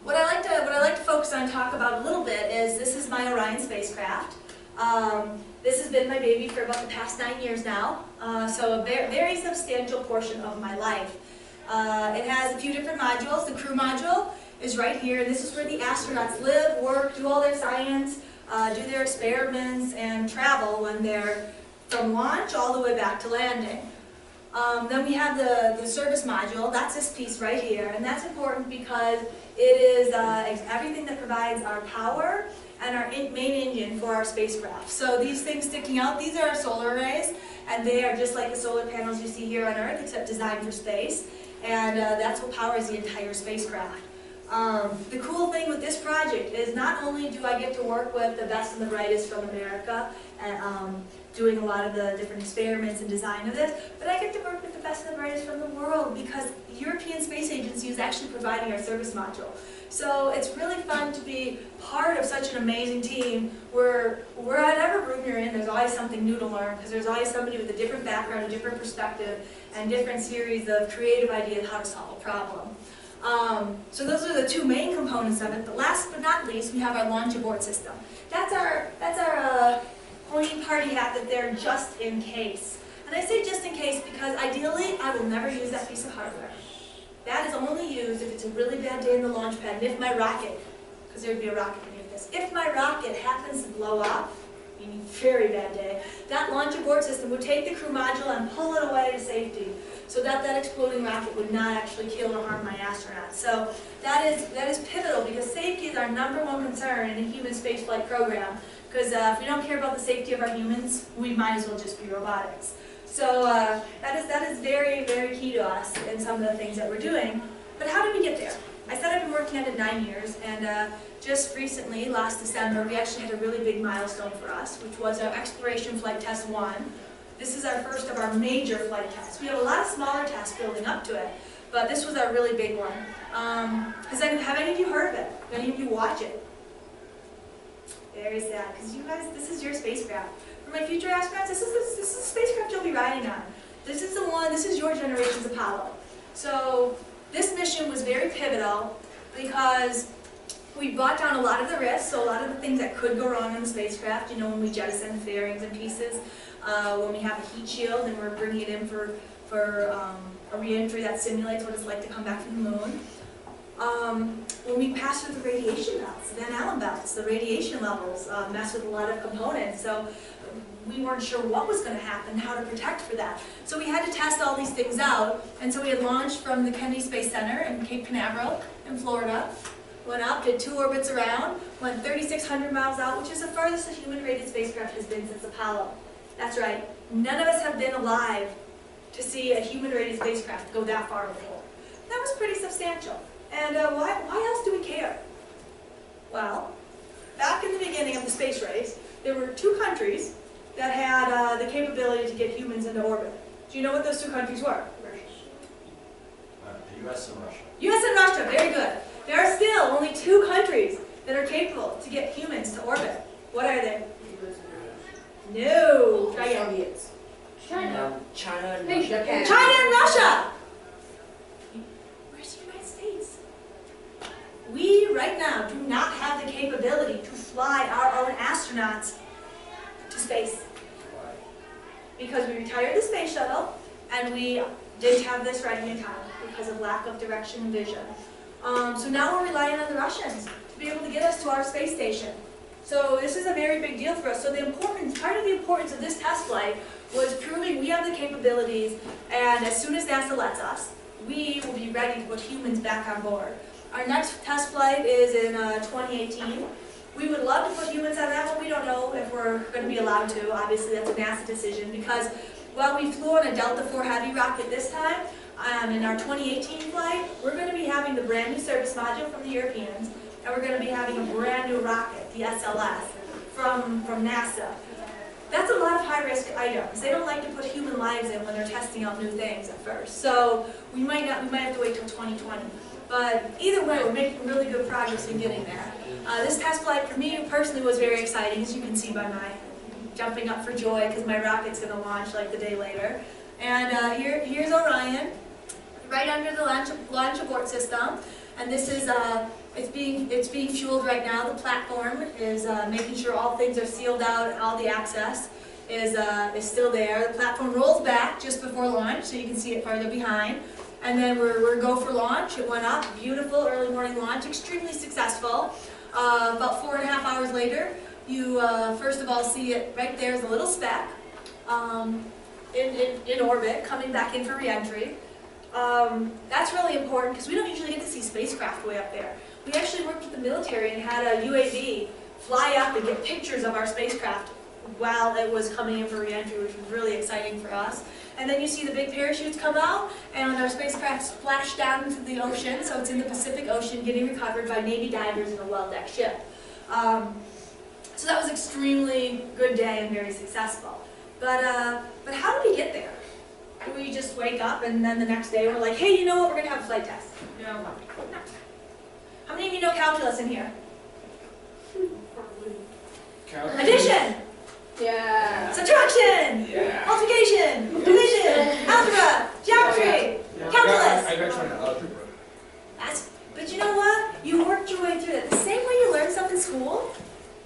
What I like to focus on and talk about a little bit is this is my Orion Spacecraft. This has been my baby for about the past 9 years now, so a very substantial portion of my life. It has a few different modules. The crew module is right here. This is where the astronauts live, work, do all their science, do their experiments, and travel when they're from launch all the way back to landing. Then we have the service module. That's this piece right here, and that's important because it is everything that provides our power and our main engine for our spacecraft. So these things sticking out, these are our solar arrays, and they are just like the solar panels you see here on Earth, except designed for space, and that's what powers the entire spacecraft. The cool thing with this project is not only do I get to work with the best and the brightest from America, and doing a lot of the different experiments and design of this, but I get to work with the best and the brightest from the world because the European Space Agency is actually providing our service module. So it's really fun to be part of such an amazing team where whatever room you're in, there's always something new to learn because there's always somebody with a different background, a different perspective, and different series of creative ideas how to solve a problem. So those are the two main components of it. But last but not least, we have our launch abort system. That's our pointy party hat that they're just in case. And I say just in case because ideally I will never use that piece of hardware. That is only used if it's a really bad day in the launch pad and if my rocket, because there would be a rocket beneath this, if my rocket happens to blow up, meaning very bad day, that launch abort system would take the crew module and pull it away to safety so that that exploding rocket would not actually kill or harm my astronauts. So that is pivotal because safety is our #1 concern in a human spaceflight program. Because if we don't care about the safety of our humans, we might as well just be robotics. So that is very, very key to us in some of the things that we're doing. But how did we get there? I said I've been working at it 9 years, and just recently, last December, we actually had a really big milestone for us, which was our Exploration Flight Test 1. This is our first of our major flight tests. We have a lot of smaller tests building up to it, but this was our really big one. Have any of you heard of it? Have any of you watch it? Very sad, because you guys, this is your spacecraft. For my future astronauts, this is the spacecraft you'll be riding on. This is the one, this is your generation's Apollo. So this mission was very pivotal because we brought down a lot of the risks, so a lot of the things that could go wrong in the spacecraft, you know, when we jettison fairings and pieces, when we have a heat shield and we're bringing it in for a re-entry that simulates what it's like to come back from the moon. When we pass through the radiation belts, the Van Allen belts, the radiation levels mess with a lot of components, so we weren't sure what was going to happen, how to protect for that. So we had to test all these things out, and so we had launched from the Kennedy Space Center in Cape Canaveral in Florida, went up, did 2 orbits around, went 3,600 miles out, which is the farthest a human-rated spacecraft has been since Apollo. That's right, none of us have been alive to see a human-rated spacecraft go that far before. That was pretty substantial. And why else do we care? Well, back in the beginning of the space race, there were 2 countries that had the capability to get humans into orbit. Do you know what those 2 countries were? The U.S. and Russia. U.S. and Russia, very good. There are still only 2 countries that are capable to get humans to orbit. What are they? No. Try again. China and Russia. China and Russia! Where's the United States? We, right now, do not have the capability to fly our own astronauts to space. Because we retired the space shuttle, and we didn't have this ready in time because of lack of direction and vision. So now we're relying on the Russians to be able to get us to our space station. So this is a very big deal for us. So part of the importance of this test flight was proving we have the capabilities, and as soon as NASA lets us, we will be ready to put humans back on board. Our next test flight is in 2018. We would love to put humans on that one. We don't know if we're going to be allowed to. Obviously, that's a NASA decision because while we flew on a Delta IV Heavy rocket this time, in our 2018 flight, we're going to be having the brand new service module from the Europeans, and we're going to be having a brand new rocket, the SLS, from NASA. That's a lot of high-risk items. They don't like to put human lives in when they're testing out new things at first. So we might have to wait till 2020. But either way, we're making really good progress in getting there. This test flight for me personally was very exciting, as you can see by my jumping up for joy because my rocket's going to launch like the day later. And here's Orion, right under the launch abort system. and this is it's being fueled right now. The platform is making sure all things are sealed out, all the access is still there. The platform rolls back just before launch, so you can see it farther behind. And then we're go for launch. It went up, beautiful early morning launch, extremely successful. About 4.5 hours later, you first of all see it right there as a little speck in orbit, coming back in for re-entry. That's really important because we don't usually get to see spacecraft way up there. We actually worked with the military and had a UAV fly up and get pictures of our spacecraft while it was coming in for re-entry, which was really exciting for us. And then you see the big parachutes come out, and our spacecraft splash down into the ocean, so it's in the Pacific Ocean getting recovered by Navy divers in a well-decked ship. So that was extremely good day and very successful. But how did we get there? Do we just wake up and then the next day we're like, hey, you know what, we're going to have a flight test? No. How many of you know calculus in here? Calculus. Addition! Yeah. Subtraction! Yeah. Multiplication! Division! Algebra! Geometry! Calculus! I got trying algebra. But you know what? You worked your way through it. The same way you learn stuff in school,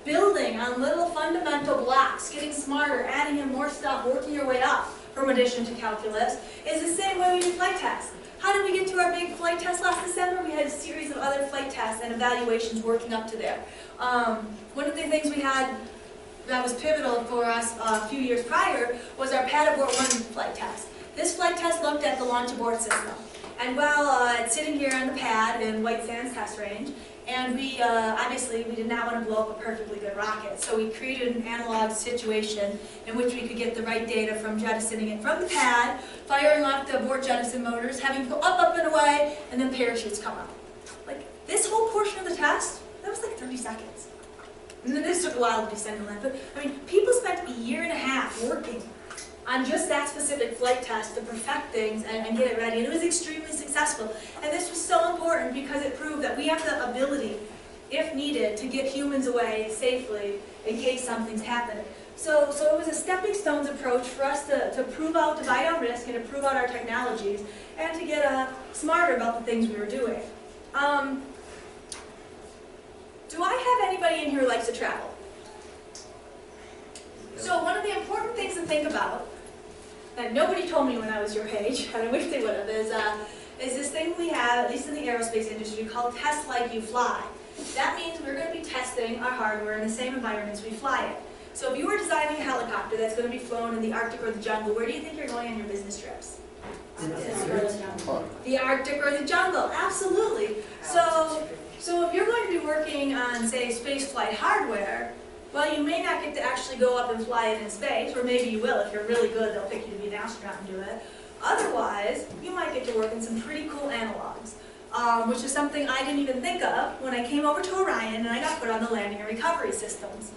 building on little fundamental blocks, getting smarter, adding in more stuff, working your way up from addition to calculus, is the same way we do flight tests. How did we get to our big flight test last December? We had a series of other flight tests and evaluations working up to there. One of the things we had that was pivotal for us a few years prior was our pad abort 1 flight test. This flight test looked at the launch abort system. And while it's sitting here on the pad in White Sands Test Range, and we obviously we did not want to blow up a perfectly good rocket, so we created an analog situation in which we could get the right data from jettisoning it from the pad, firing off the abort jettison motors, having to go up, up, and away, and then parachutes come up. Like, this whole portion of the test, that was like 30 seconds. And then this took a while to descend and land. But, I mean, people spent 1.5 years working on just that specific flight test to perfect things and get it ready. And it was extremely successful. And this was so important because it proved that we have the ability, if needed, to get humans away safely in case something's happened. So it was a stepping stones approach for us to prove out, divide our risk, and to prove out our technologies, and to get smarter about the things we were doing. Do I have anybody in here who likes to travel? So one of the important things to think about, that nobody told me when I was your age, and I wish they would have, is this thing we have, at least in the aerospace industry, called test like you fly. That means we're going to be testing our hardware in the same environments we fly it. So if you were designing a helicopter that's going to be flown in the Arctic or the jungle, where do you think you're going on your business trips? The Arctic or the jungle, absolutely. So if you're going to be working on, say, space flight hardware, well, you may not get to actually go up and fly it in space, or maybe you will. If you're really good, they'll pick you to be an astronaut and do it. Otherwise, you might get to work in some pretty cool analogs, which is something I didn't even think of when I came over to Orion and I got put on the landing and recovery systems.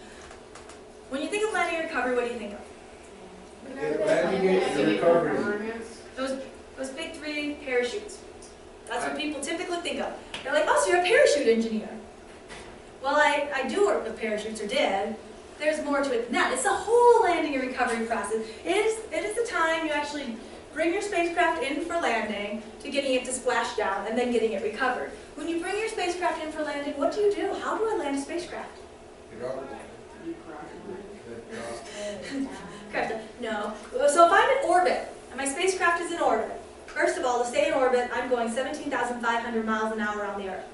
When you think of landing and recovery, what do you think of? Landing and recovery. Those big 3 parachutes. That's what people typically think of. They're like, oh, so you're a parachute engineer. Well, I do work with parachutes, or did. There's more to it than that. It's the whole landing and recovery process. It is the time you actually bring your spacecraft in for landing to getting it to splash down and then getting it recovered. When you bring your spacecraft in for landing, what do you do? How do I land a spacecraft? No. So if I'm in orbit, and my spacecraft is in orbit, first of all, to stay in orbit, I'm going 17,500 miles an hour around the Earth.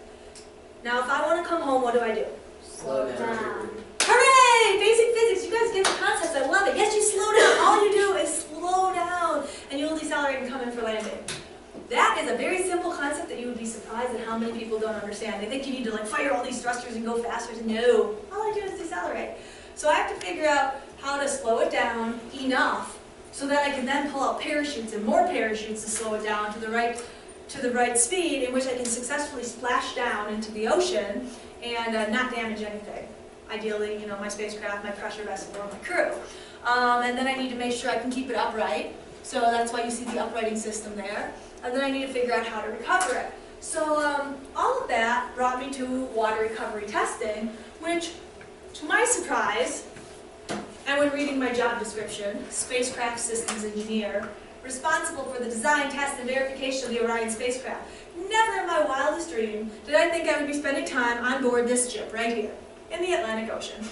Now, if I want to come home, what do? Slow down. Hooray! Basic physics. You guys get the concepts. I love it. Yes, you slow down. All you do is slow down, and you'll decelerate and come in for landing. That is a very simple concept that you would be surprised at how many people don't understand. They think you need to like fire all these thrusters and go faster. No. All I do is decelerate. So I have to figure out how to slow it down enough so that I can then pull out parachutes and more parachutes to slow it down to the right speed in which I can successfully splash down into the ocean and not damage anything. Ideally, you know, my spacecraft, my pressure vessel, or my crew. And then I need to make sure I can keep it upright. So that's why you see the uprighting system there. And then I need to figure out how to recover it. So all of that brought me to water recovery testing, which, to my surprise, and when reading my job description, spacecraft systems engineer, responsible for the design, test, and verification of the Orion spacecraft. Never in my wildest dream did I think I would be spending time on board this ship right here, in the Atlantic Ocean.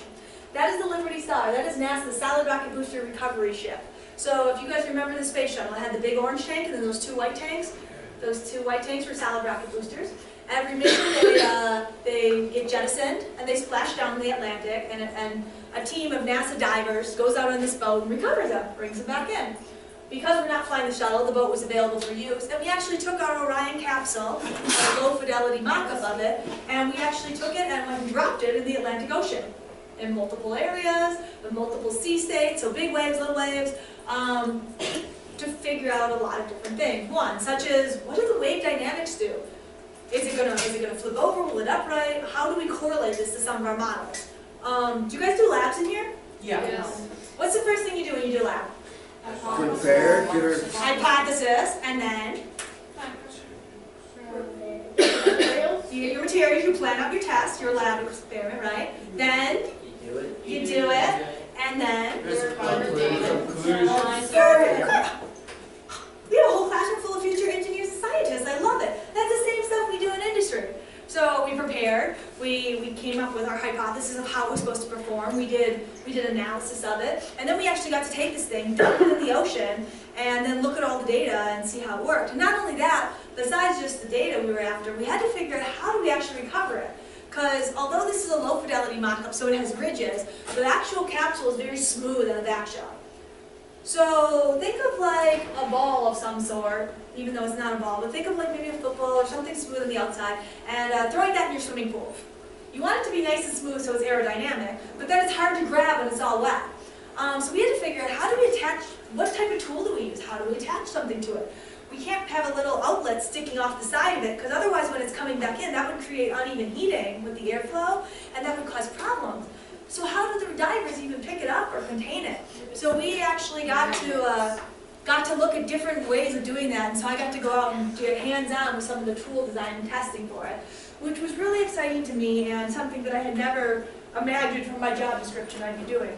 That is the Liberty Star. That is NASA's solid rocket booster recovery ship. So if you guys remember the space shuttle, it had the big orange tank and then those two white tanks. Those two white tanks were solid rocket boosters. Every mission they get jettisoned and they splash down in the Atlantic, and a team of NASA divers goes out on this boat and recovers them, brings them back in. Because we're not flying the shuttle, the boat was available for use, and we actually took our Orion capsule, a low-fidelity mock-up of it, and we actually took it and went and dropped it in the Atlantic Ocean, in multiple areas, with multiple sea states, so big waves, little waves, to figure out a lot of different things. One, such as, what do the wave dynamics do? Is it gonna flip over? Will it upright? How do we correlate this to some of our models? Do you guys do labs in here? Yeah. Yes. What's the first thing you do when you do a lab? Prepare, get her. Hypothesis, and then you get your materials, you plan out your test, your lab experiment, right? Then you do it, and then There's a conclusion. we have a whole classroom full of future engineers and scientists. I love it. That's the same stuff we do in industry. So we prepared, we came up with our hypothesis of how it was supposed to perform, we did analysis of it, and then we actually got to take this thing, dump it in the ocean, and then look at all the data and see how it worked. And not only that, besides just the data we were after, we had to figure out how do we actually recover it. Because although this is a low fidelity mock-up, so it has ridges, the actual capsule is very smooth in the back shell. So think of like a ball of some sort, even though it's not a ball, but think of like maybe a football or something smooth on the outside, and throwing that in your swimming pool. You want it to be nice and smooth so it's aerodynamic, but then it's hard to grab when it's all wet. So we had to figure out, how do we attach, what type of tool do we use? How do we attach something to it? We can't have a little outlet sticking off the side of it, because otherwise when it's coming back in, that would create uneven heating with the airflow, and that would cause problems. So how do the divers even pick it up or contain it? So we actually got to look at different ways of doing that, and so I got to go out and get hands-on with some of the tool design and testing for it, which was really exciting to me and something that I had never imagined from my job description I'd be doing.